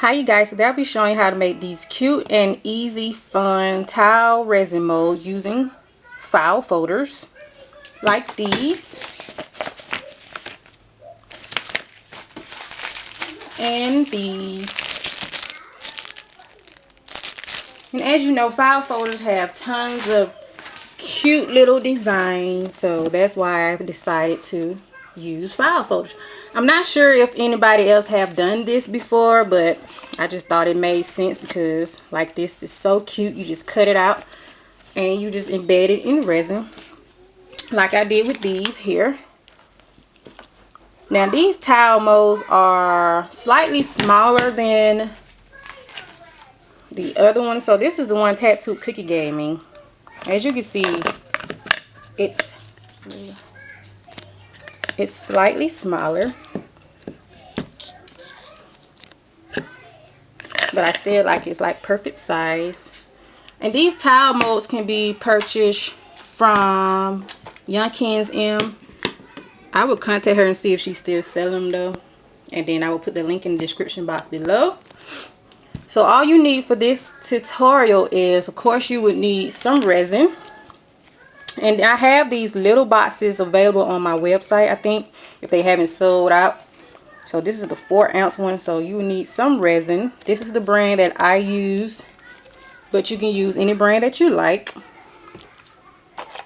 Hi you guys, today I'll be showing you how to make these cute and easy fun tile resin molds using file folders like these. And these. And as you know, file folders have tons of cute little designs, so that's why I've decided to use file folders. I'm not sure if anybody else have done this before, but I just thought it made sense because like this is so cute. You just cut it out and you just embed it in resin like I did with these here. Now these tile molds are slightly smaller than the other one. So this is the one Tattooed Cookie gave me. As you can see, it's slightly smaller, but I still like it's like perfect size. And these tile molds can be purchased from Youngkins M. I will contact her and see if she's still selling them though, and then I will put the link in the description box below. So all you need for this tutorial is, of course, you would need some resin. And I have these little boxes available on my website, I think, if they haven't sold out. So this is the 4-ounce one. So you need some resin. This is the brand that I use, but you can use any brand that you like.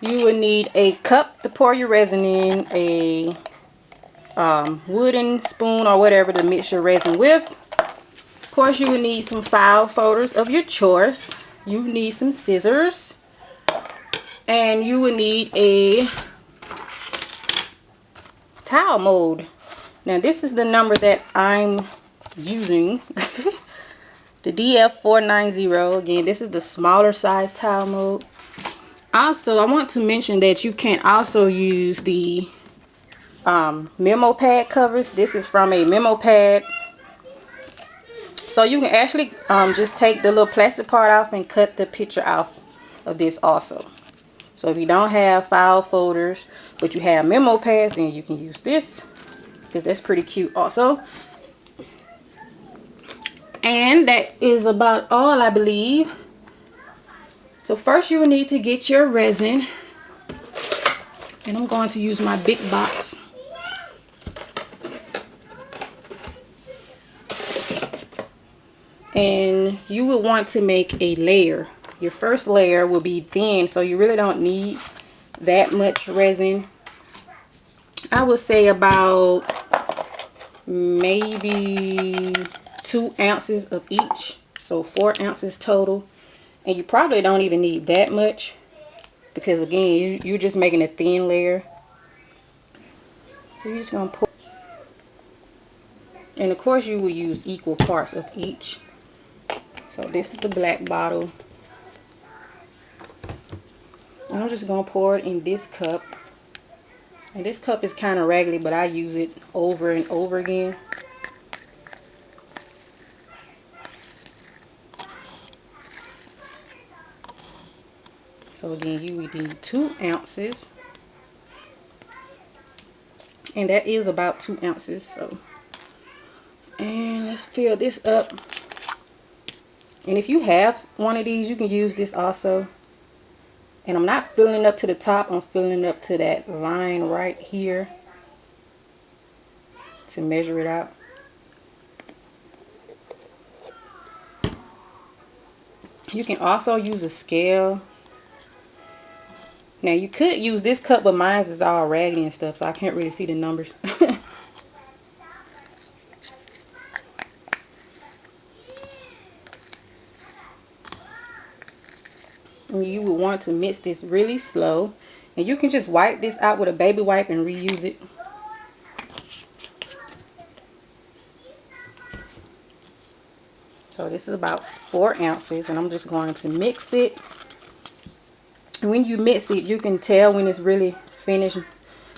You would need a cup to pour your resin in, a wooden spoon or whatever to mix your resin with. Of course, you would need some file folders of your choice. You need some scissors. And you would need a tile mold. Now this is the number that I'm using. The DF490. Again, this is the smaller size tile mold. Also, I want to mention that you can also use the memo pad covers. This is from a memo pad. So you can actually just take the little plastic part off and cut the picture off of this also. So if you don't have file folders, but you have memo pads, then you can use this, because that's pretty cute also. And that is about all, I believe. So first you will need to get your resin. And I'm going to use my big box. And you will want to make a layer. Your first layer will be thin, so you really don't need that much resin. I would say about maybe 2 ounces of each, so 4 ounces total. And you probably don't even need that much, because again, you're just making a thin layer. So you're just gonna pour, and of course you will use equal parts of each. So this is the black bottle. I'm just going to pour it in this cup. And this cup is kind of raggedy, but I use it over and over again. So again, you would need 2 ounces. And that is about 2 ounces. So, and let's fill this up. And if you have one of these, you can use this also. And I'm not filling up to the top, I'm filling up to that line right here to measure it out. You can also use a scale. Now you could use this cup, but mine is all raggedy and stuff, so I can't really see the numbers. And you will want to mix this really slow. And you can just wipe this out with a baby wipe and reuse it. So this is about 4 ounces, and I'm just going to mix it. And when you mix it, you can tell when it's really finished,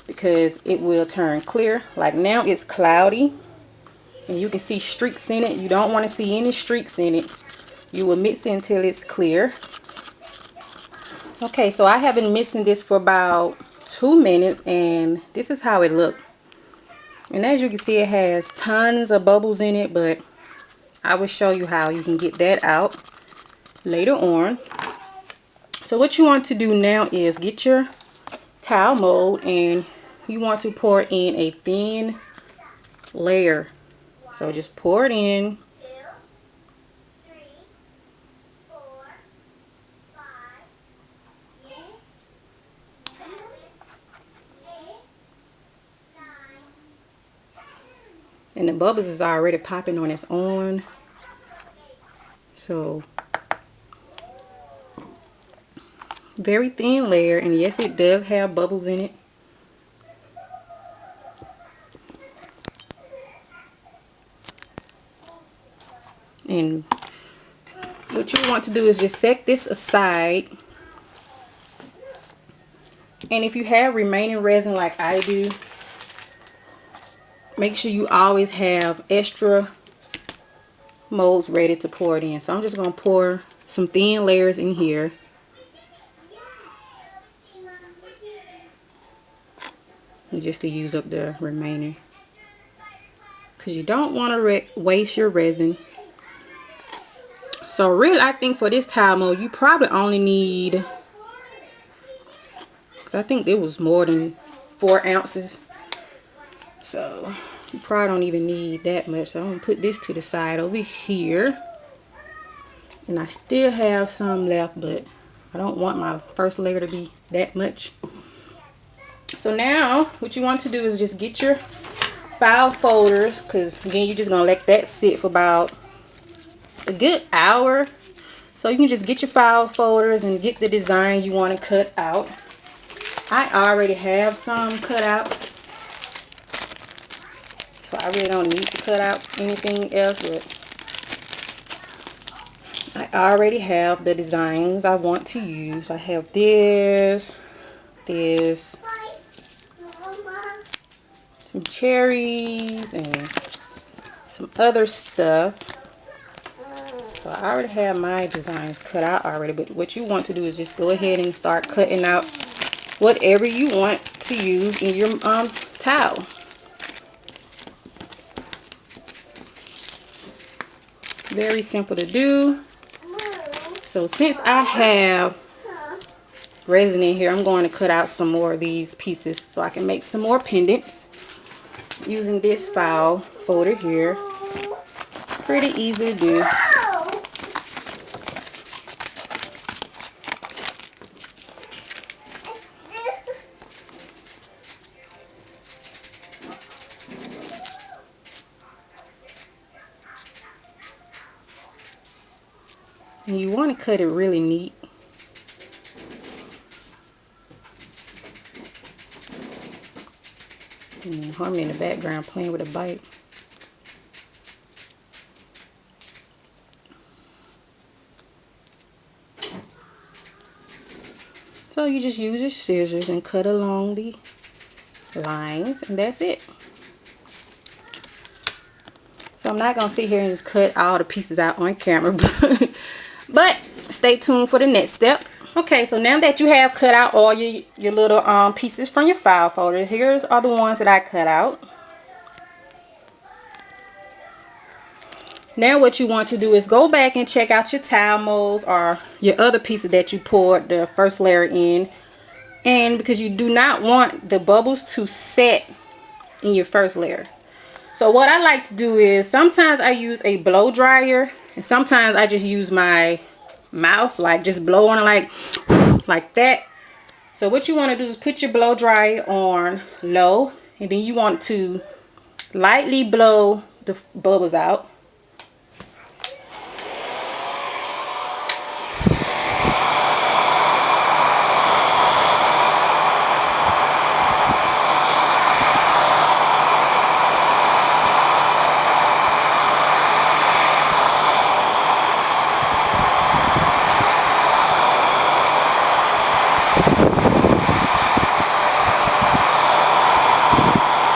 because it will turn clear. Like now it's cloudy and you can see streaks in it. You don't want to see any streaks in it. You will mix it until it's clear. Okay, so I have been mixing this for about 2 minutes, and this is how it looked. And as you can see, it has tons of bubbles in it, but I will show you how you can get that out later on. So what you want to do now is get your tile mold and you want to pour in a thin layer. So just pour it in. And the bubbles is already popping on its own. So very thin layer, and yes, it does have bubbles in it. And what you want to do is just set this aside. And if you have remaining resin like I do, make sure you always have extra molds ready to pour it in. So I'm just going to pour some thin layers in here. Just to use up the remaining, because you don't want to waste your resin. So really, I think for this tile mold you probably only need, because I think it was more than 4 ounces, so you probably don't even need that much. So I'm gonna put this to the side over here, and I still have some left, but I don't want my first layer to be that much. So now what you want to do is just get your file folders, because again you're just gonna let that sit for about a good hour. So you can just get your file folders and get the design you want to cut out. I already have some cut out, so I really don't need to cut out anything else, but I already have the designs I want to use. I have this, some cherries, and some other stuff. So I already have my designs cut out already, but what you want to do is just go ahead and start cutting out whatever you want to use in your tile. Very simple to do. So since I have resin in here, I'm going to cut out some more of these pieces so I can make some more pendants using this file folder here. Pretty easy to do. And you want to cut it really neat. And Harmony in the background playing with a bike. So you just use your scissors and cut along the lines, and that's it. So I'm not going to sit here and just cut all the pieces out on camera, but stay tuned for the next step. Okay, so now that you have cut out all your little pieces from your file folders, here's are the ones that I cut out. Now what you want to do is go back and check out your tile molds or your other pieces that you poured the first layer in. And because you do not want the bubbles to set in your first layer. So what I like to do is sometimes I use a blow dryer, and sometimes I just use my mouth, like just blow on it like that. So what you want to do is put your blow dryer on low, and then you want to lightly blow the bubbles out.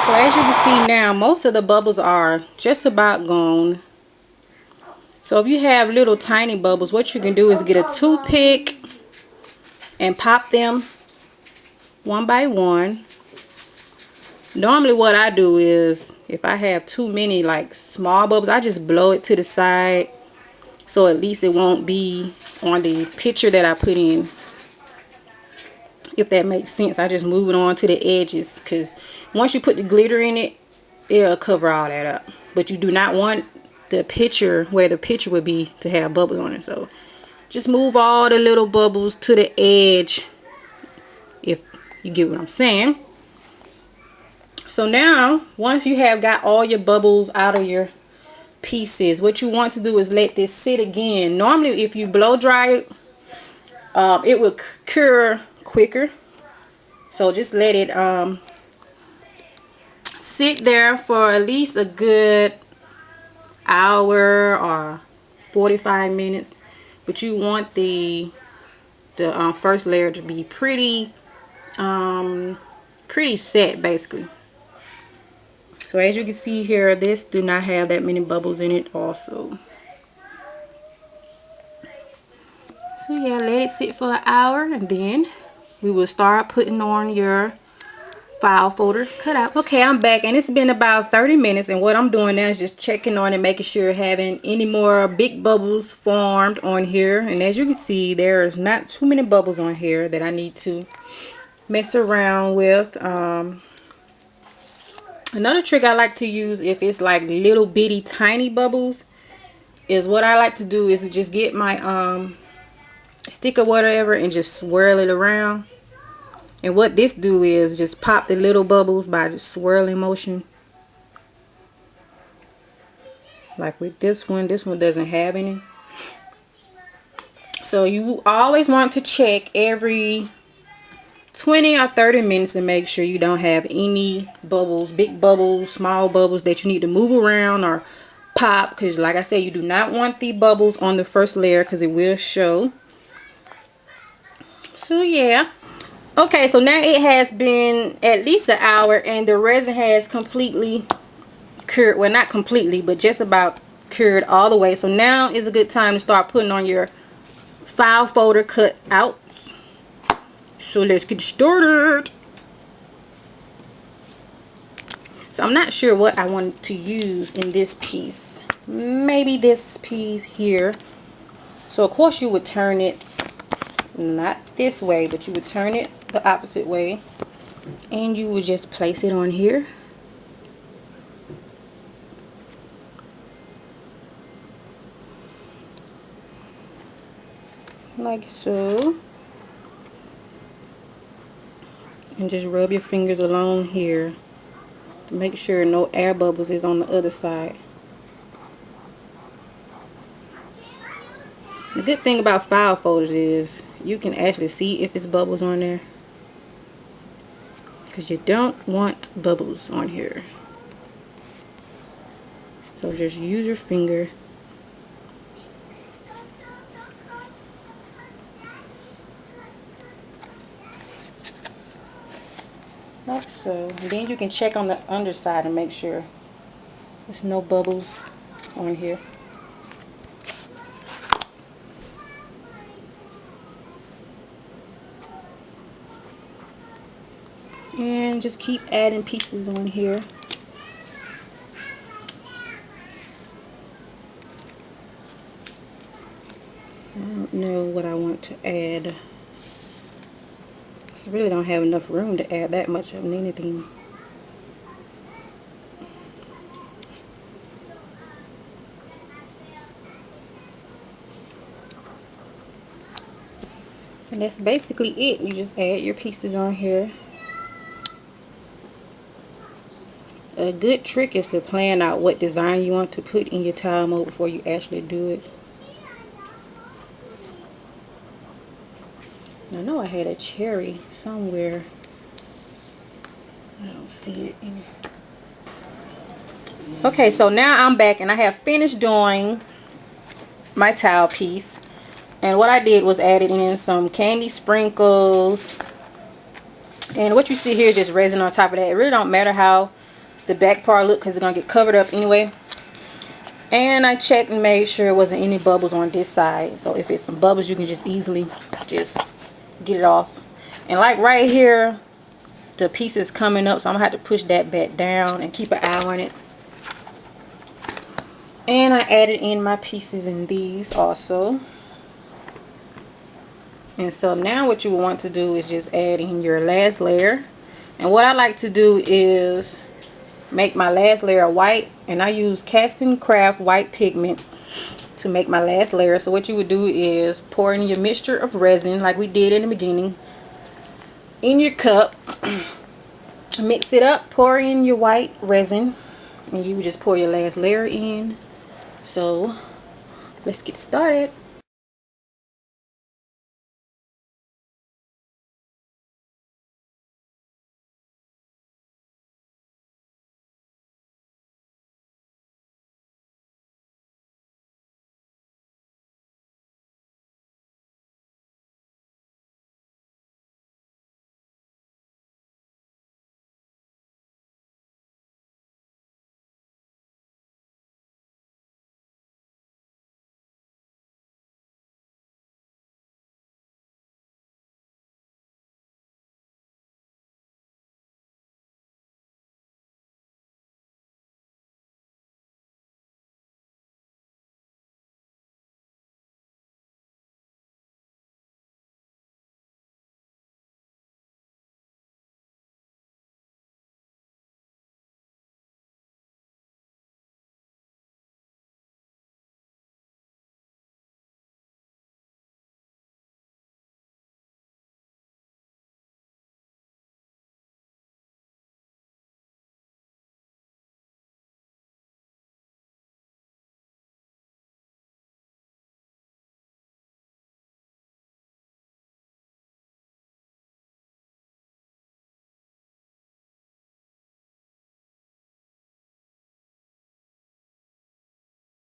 As you can see now, most of the bubbles are just about gone. So if you have little tiny bubbles, what you can do is get a toothpick and pop them one by one. Normally what I do is if I have too many like small bubbles, I just blow it to the side, so at least it won't be on the picture that I put in, if that makes sense. I just move it on to the edges, because once you put the glitter in it, it'll cover all that up. But you do not want the picture, where the picture would be, to have bubbles on it. So just move all the little bubbles to the edge, if you get what I'm saying. So now, once you have got all your bubbles out of your pieces, what you want to do is let this sit again. Normally, if you blow dry it, it will cure quicker. So just let it sit there for at least a good hour or 45 minutes. But you want the first layer to be pretty set, basically. So as you can see here, this do not have that many bubbles in it also. So yeah, let it sit for an hour, and then we will start putting on your file folder cutout. Okay, I'm back, and it's been about 30 minutes, and what I'm doing now is just checking on it, making sure having any more big bubbles formed on here. And as you can see, there's not too many bubbles on here that I need to mess around with. Another trick I like to use, if it's like little bitty tiny bubbles, is what I like to do is just get my stick or whatever and just swirl it around. And what this do is just pop the little bubbles by the swirling motion. Like with this one doesn't have any. So you always want to check every 20 or 30 minutes and make sure you don't have any bubbles, big bubbles, small bubbles that you need to move around or pop, because like I said, you do not want the bubbles on the first layer because it will show. So yeah. Okay, so now it has been at least an hour and the resin has completely cured. Well, not completely, but just about cured all the way. So now is a good time to start putting on your file folder cutouts. So let's get started. So I'm not sure what I want to use in this piece. Maybe this piece here. So of course you would turn it not this way, but you would turn it the opposite way, and you would just place it on here. Like so. And just rub your fingers along here to make sure no air bubbles is on the other side. The good thing about file folders is you can actually see if it's bubbles on there, because you don't want bubbles on here. So just use your finger. Like so. And then you can check on the underside and make sure there's no bubbles on here. And just keep adding pieces on here. So I don't know what I want to add. I really don't have enough room to add that much of anything. And that's basically it. You just add your pieces on here. A good trick is to plan out what design you want to put in your tile mold before you actually do it. I know I had a cherry somewhere. I don't see it in. Okay, so now I'm back and I have finished doing my tile piece. And what I did was added in some candy sprinkles. And what you see here is just resin on top of that. It really don't matter how the back part look, because it's going to get covered up anyway. And I checked and made sure there wasn't any bubbles on this side. So if it's some bubbles, you can just easily just get it off. And like right here, the piece is coming up, so I'm gonna have to push that back down and keep an eye on it. And I added in my pieces in these also. And so now what you want to do is just add in your last layer. And what I like to do is make my last layer white, and I use Casting Craft white pigment to make my last layer. So what you would do is pour in your mixture of resin like we did in the beginning in your cup. Mix it up, pour in your white resin, and you just pour your last layer in. So let's get started.